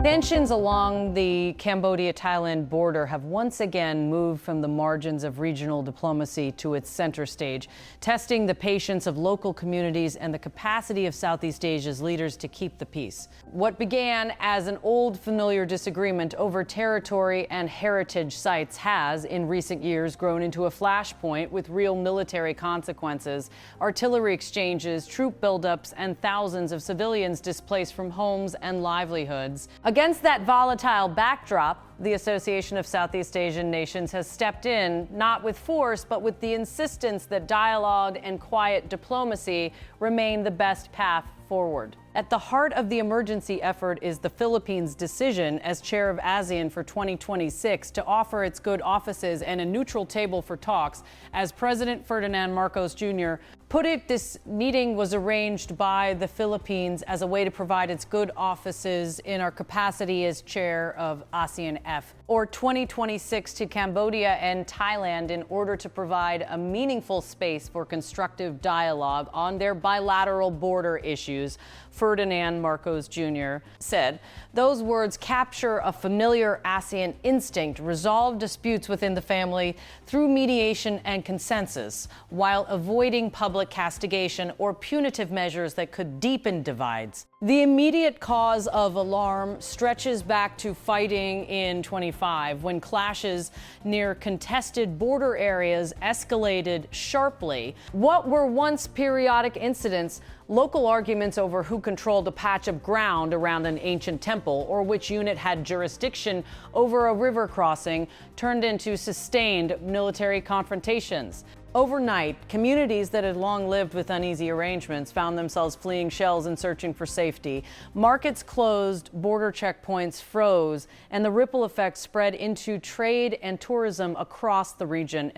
Tensions along the Cambodia-Thailand border have once again moved from the margins of regional diplomacy to its center stage, testing the patience of local communities and the capacity of Southeast Asia's leaders to keep the peace. What began as an old familiar disagreement over territory and heritage sites has, in recent years, grown into a flashpoint with real military consequences, artillery exchanges, troop buildups, and thousands of civilians displaced from homes and livelihoods. Against that volatile backdrop, the Association of Southeast Asian Nations has stepped in, not with force, but with the insistence that dialogue and quiet diplomacy remain the best path forward. At the heart of the emergency effort is the Philippines' decision as chair of ASEAN for 2026 to offer its good offices and a neutral table for talks. As President Ferdinand Marcos Jr. put it, this meeting was arranged by the Philippines as a way to provide its good offices in our capacity as chair of ASEAN-F, or 2026 to Cambodia and Thailand in order to provide a meaningful space for constructive dialogue on their bilateral border issues, Ferdinand Marcos Jr. said. Those words capture a familiar ASEAN instinct: resolve disputes within the family through mediation and consensus, while avoiding public castigation or punitive measures that could deepen divides. The immediate cause of alarm stretches back to fighting in 25, when clashes near contested border areas escalated sharply. What were once periodic incidents, local arguments over who controlled a patch of ground around an ancient temple or which unit had jurisdiction over a river crossing, turned into sustained military confrontations. Overnight, communities that had long lived with uneasy arrangements found themselves fleeing shells and searching for safety. Markets closed, border checkpoints froze, and the ripple effect spread into trade and tourism across the region.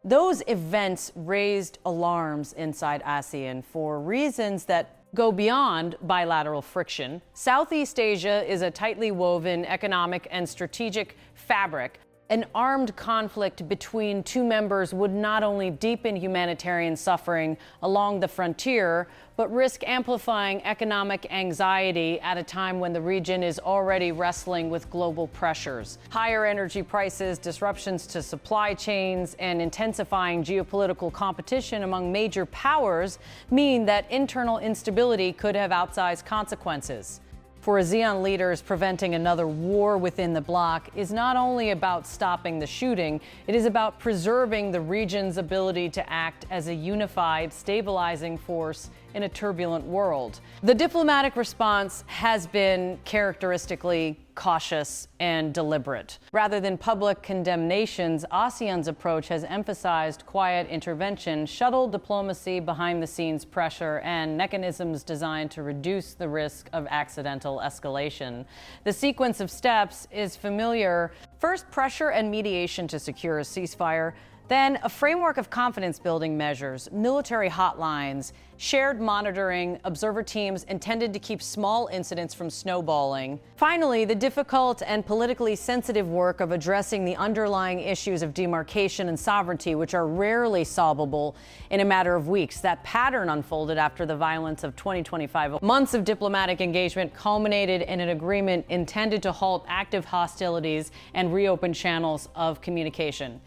Those events raised alarms inside ASEAN for reasons that go beyond bilateral friction. Southeast Asia is a tightly woven economic and strategic fabric. An armed conflict between two members would not only deepen humanitarian suffering along the frontier, but risk amplifying economic anxiety at a time when the region is already wrestling with global pressures. Higher energy prices, disruptions to supply chains, and intensifying geopolitical competition among major powers mean that internal instability could have outsized consequences. For ASEAN leaders, preventing another war within the bloc is not only about stopping the shooting, it is about preserving the region's ability to act as a unified, stabilizing force in a turbulent world. The diplomatic response has been characteristically cautious and deliberate. Rather than public condemnations, ASEAN's approach has emphasized quiet intervention, shuttle diplomacy, behind-the-scenes pressure, and mechanisms designed to reduce the risk of accidental escalation. The sequence of steps is familiar. First, pressure and mediation to secure a ceasefire. Then, a framework of confidence-building measures, military hotlines, shared monitoring, observer teams intended to keep small incidents from snowballing. Finally, the difficult and politically sensitive work of addressing the underlying issues of demarcation and sovereignty, which are rarely solvable in a matter of weeks. That pattern unfolded after the violence of 2025. Months of diplomatic engagement culminated in an agreement intended to halt active hostilities and reopen channels of communication.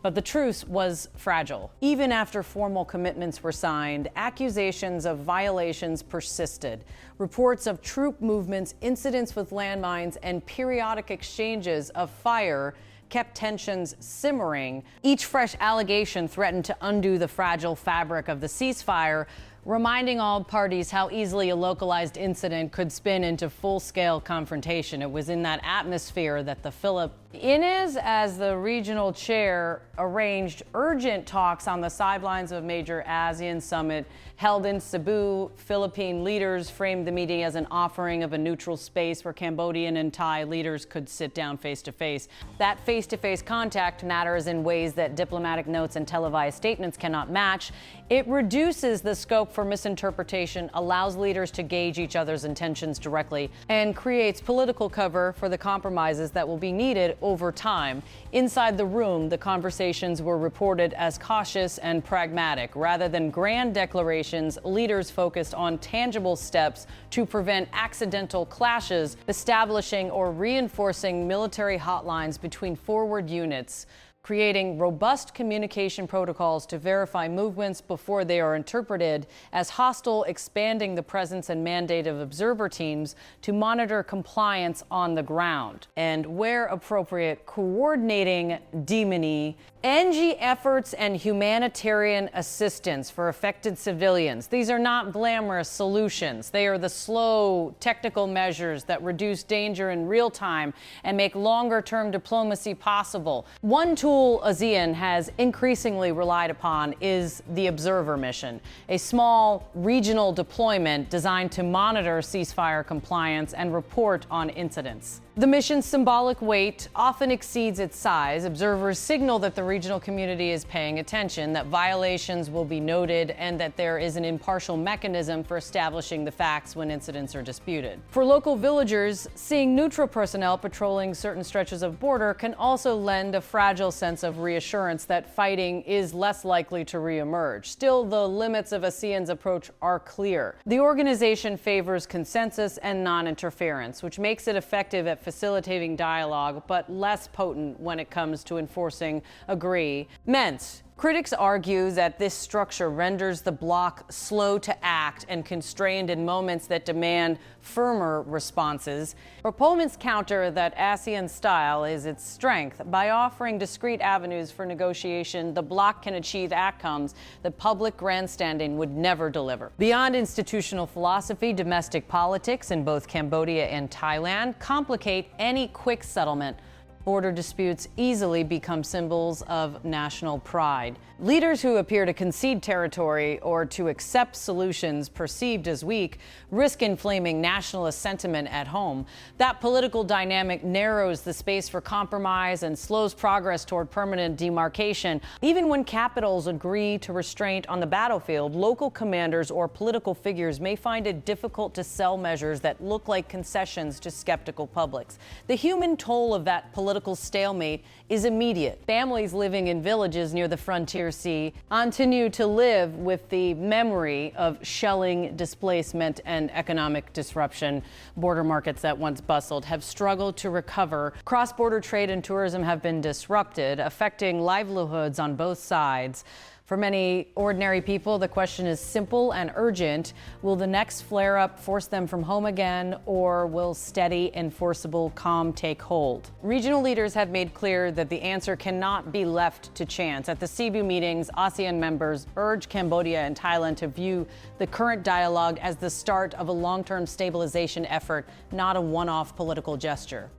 But the truce was fragile. Even after formal commitments were signed, accusations of violations persisted. Reports of troop movements, incidents with landmines, and periodic exchanges of fire kept tensions simmering. Each fresh allegation threatened to undo the fragile fabric of the ceasefire, reminding all parties how easily a localized incident could spin into full-scale confrontation. It was in that atmosphere that the Philippines, as the regional chair, arranged urgent talks on the sidelines of a major ASEAN summit held in Cebu. Philippine leaders framed the meeting as an offering of a neutral space where Cambodian and Thai leaders could sit down face-to-face. That face-to-face contact matters in ways that diplomatic notes and televised statements cannot match. It reduces the scope for misinterpretation, allows leaders to gauge each other's intentions directly, and creates political cover for the compromises that will be needed over time. Inside the room, the conversations were reported as cautious and pragmatic. Rather than grand declarations, leaders focused on tangible steps to prevent accidental clashes, establishing or reinforcing military hotlines between forward units, creating robust communication protocols to verify movements before they are interpreted as hostile, expanding the presence and mandate of observer teams to monitor compliance on the ground, and where appropriate, coordinating DMINI, NG efforts and humanitarian assistance for affected civilians. These are not glamorous solutions. They are the slow, technical measures that reduce danger in real time and make longer-term diplomacy possible. One tool ASEAN has increasingly relied upon is the observer mission, a small regional deployment designed to monitor ceasefire compliance and report on incidents. The mission's symbolic weight often exceeds its size. Observers signal that the regional community is paying attention, that violations will be noted, and that there is an impartial mechanism for establishing the facts when incidents are disputed. For local villagers, seeing neutral personnel patrolling certain stretches of border can also lend a fragile sense of reassurance that fighting is less likely to reemerge. Still, the limits of ASEAN's approach are clear. The organization favors consensus and non-interference, which makes it effective at facilitating dialogue, but less potent when it comes to enforcing agreements. Critics argue that this structure renders the bloc slow to act and constrained in moments that demand firmer responses. Proponents counter that ASEAN style is its strength. By offering discrete avenues for negotiation, the bloc can achieve outcomes that public grandstanding would never deliver. Beyond institutional philosophy, domestic politics in both Cambodia and Thailand complicate any quick settlement. Border disputes easily become symbols of national pride. Leaders who appear to concede territory or to accept solutions perceived as weak risk inflaming nationalist sentiment at home. That political dynamic narrows the space for compromise and slows progress toward permanent demarcation. Even when capitals agree to restraint on the battlefield, local commanders or political figures may find it difficult to sell measures that look like concessions to skeptical publics. The human toll of that political stalemate is immediate. Families living in villages near the frontier sea continue to live with the memory of shelling, displacement, and economic disruption. Border markets that once bustled have struggled to recover. Cross-border trade and tourism have been disrupted, affecting livelihoods on both sides. For many ordinary people, the question is simple and urgent. Will the next flare-up force them from home again, or will steady, enforceable calm take hold? Regional leaders have made clear that the answer cannot be left to chance. At the Cebu meetings, ASEAN members urged Cambodia and Thailand to view the current dialogue as the start of a long-term stabilization effort, not a one-off political gesture.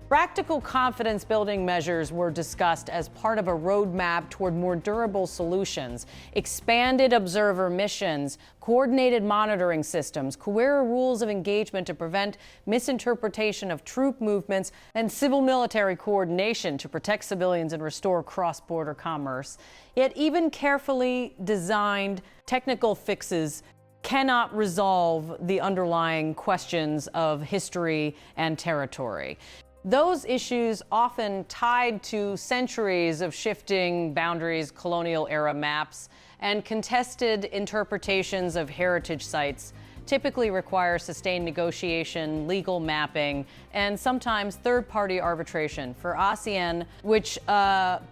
Practical confidence-building measures were discussed as part of a roadmap toward more durable solutions. Expanded observer missions, coordinated monitoring systems, clearer rules of engagement to prevent misinterpretation of troop movements, and civil-military coordination to protect civilians and restore cross-border commerce. Yet even carefully designed technical fixes cannot resolve the underlying questions of history and territory. Those issues, often tied to centuries of shifting boundaries, colonial-era maps, and contested interpretations of heritage sites, typically require sustained negotiation, legal mapping, and sometimes third-party arbitration. For ASEAN, which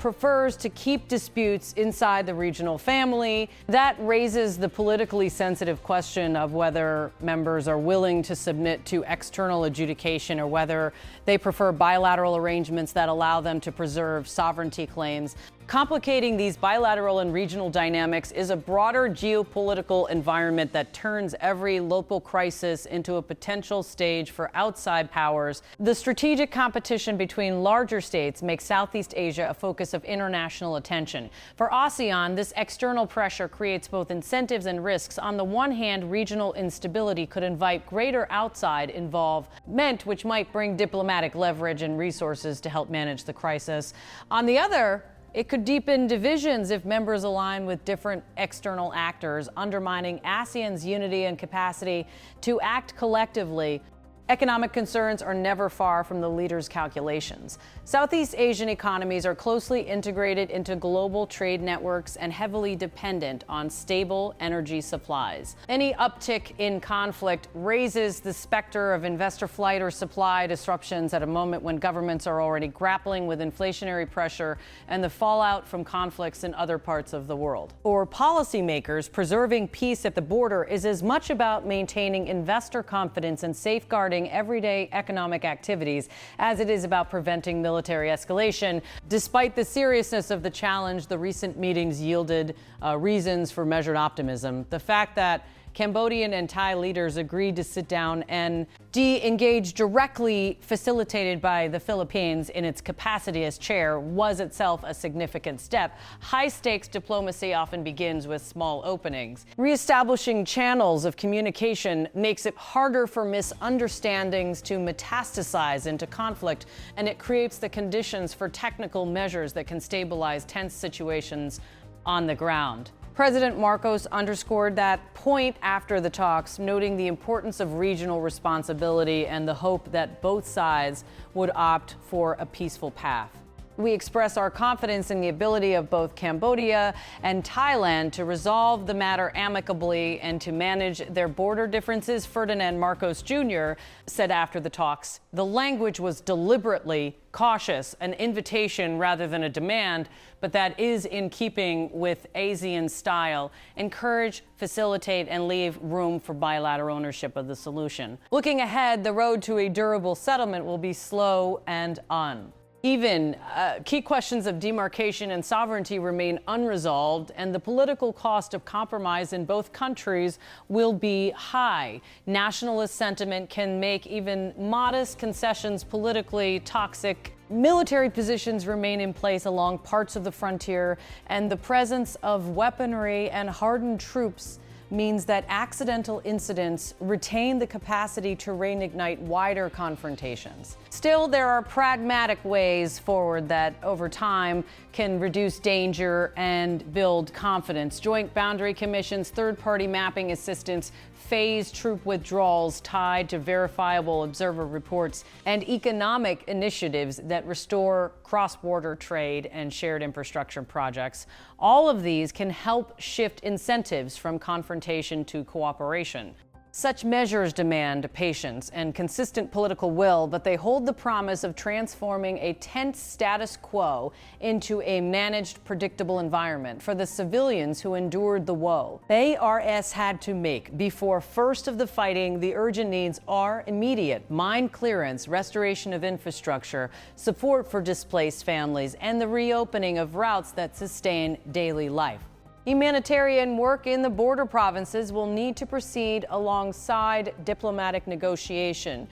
prefers to keep disputes inside the regional family, that raises the politically sensitive question of whether members are willing to submit to external adjudication or whether they prefer bilateral arrangements that allow them to preserve sovereignty claims. Complicating these bilateral and regional dynamics is a broader geopolitical environment that turns every local crisis into a potential stage for outside powers. The strategic competition between larger states makes Southeast Asia a focus of international attention. For ASEAN, this external pressure creates both incentives and risks. On the one hand, regional instability could invite greater outside involvement, which might bring diplomatic leverage and resources to help manage the crisis. On the other, It could deepen divisions if members align with different external actors, undermining ASEAN's unity and capacity to act collectively. Economic concerns are never far from the leaders' calculations. Southeast Asian economies are closely integrated into global trade networks and heavily dependent on stable energy supplies. Any uptick in conflict raises the specter of investor flight or supply disruptions at a moment when governments are already grappling with inflationary pressure and the fallout from conflicts in other parts of the world. For policymakers, preserving peace at the border is as much about maintaining investor confidence and safeguarding everyday economic activities as it is about preventing military escalation. Despite the seriousness of the challenge, the recent meetings yielded reasons for measured optimism. The fact that Cambodian and Thai leaders agreed to sit down and engage directly, facilitated by the Philippines in its capacity as chair, was itself a significant step. High-stakes diplomacy often begins with small openings. Reestablishing channels of communication makes it harder for misunderstandings to metastasize into conflict, and it creates the conditions for technical measures that can stabilize tense situations on the ground. President Marcos underscored that point after the talks, noting the importance of regional responsibility and the hope that both sides would opt for a peaceful path. We express our confidence in the ability of both Cambodia and Thailand to resolve the matter amicably and to manage their border differences, Ferdinand Marcos Jr. said after the talks. The language was deliberately cautious, an invitation rather than a demand, but that is in keeping with ASEAN style. Encourage, facilitate, and leave room for bilateral ownership of the solution. Looking ahead, the road to a durable settlement will be slow and uneven. Key questions of demarcation and sovereignty remain unresolved, and the political cost of compromise in both countries will be high. Nationalist sentiment can make even modest concessions politically toxic. Military positions remain in place along parts of the frontier, and the presence of weaponry and hardened troops means that accidental incidents retain the capacity to reignite wider confrontations. Still, there are pragmatic ways forward that, over time, can reduce danger and build confidence. Joint boundary commissions, third-party mapping assistance, phased troop withdrawals tied to verifiable observer reports, and economic initiatives that restore cross-border trade and shared infrastructure projects. All of these can help shift incentives from confrontation to cooperation. Such measures demand patience and consistent political will, but they hold the promise of transforming a tense status quo into a managed, predictable environment for the civilians who endured the woe ARS had to make. Before first of the fighting, the urgent needs are immediate: mine clearance, restoration of infrastructure, support for displaced families, and the reopening of routes that sustain daily life. Humanitarian work in the border provinces will need to proceed alongside diplomatic negotiation.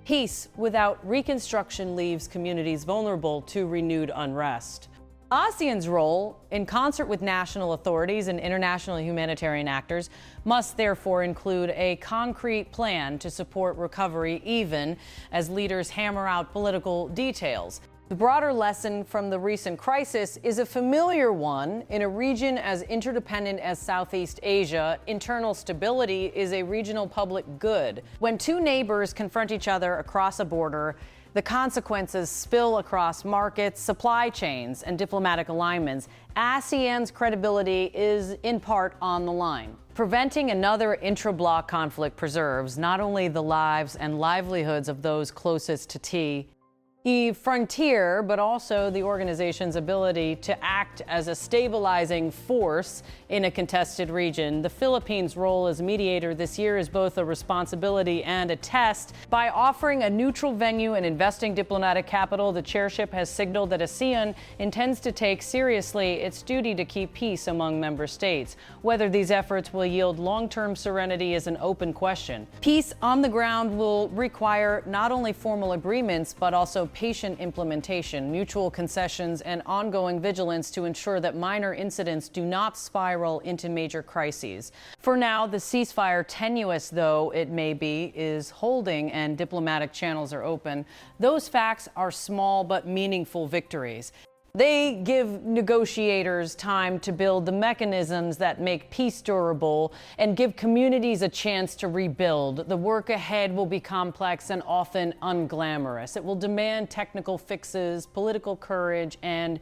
Peace without reconstruction leaves communities vulnerable to renewed unrest. ASEAN's role, in concert with national authorities and international humanitarian actors, must therefore include a concrete plan to support recovery, even as leaders hammer out political details. The broader lesson from the recent crisis is a familiar one. In a region as interdependent as Southeast Asia, internal stability is a regional public good. When two neighbors confront each other across a border, the consequences spill across markets, supply chains, and diplomatic alignments. ASEAN's credibility is in part on the line. Preventing another intra-bloc conflict preserves not only the lives and livelihoods of those closest to the frontier, but also the organization's ability to act as a stabilizing force in a contested region. The Philippines' role as mediator this year is both a responsibility and a test. By offering a neutral venue and investing diplomatic capital, the chairship has signaled that ASEAN intends to take seriously its duty to keep peace among member states. Whether these efforts will yield long-term serenity is an open question. Peace on the ground will require not only formal agreements, but also patient implementation, mutual concessions, and ongoing vigilance to ensure that minor incidents do not spiral into major crises. For now, the ceasefire, tenuous though it may be, is holding and diplomatic channels are open. Those facts are small but meaningful victories. They give negotiators time to build the mechanisms that make peace durable and give communities a chance to rebuild. The work ahead will be complex and often unglamorous. It will demand technical fixes, political courage, and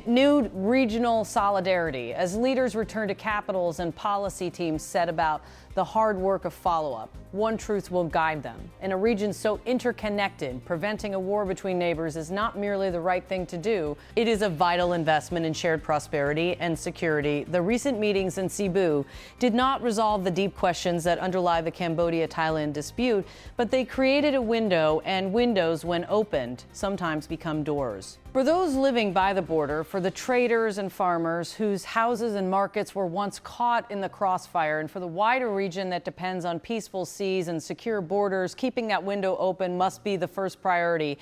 new regional solidarity as leaders return to capitals and policy teams set about the hard work of follow-up. One truth will guide them. In a region so interconnected, preventing a war between neighbors is not merely the right thing to do. It is a vital investment in shared prosperity and security. The recent meetings in Cebu did not resolve the deep questions that underlie the Cambodia-Thailand dispute, but they created a window, and windows, when opened, sometimes become doors. For those living by the border, for the traders and farmers whose houses and markets were once caught in the crossfire, and for the wider region that depends on peaceful seas and secure borders, keeping that window open must be the first priority.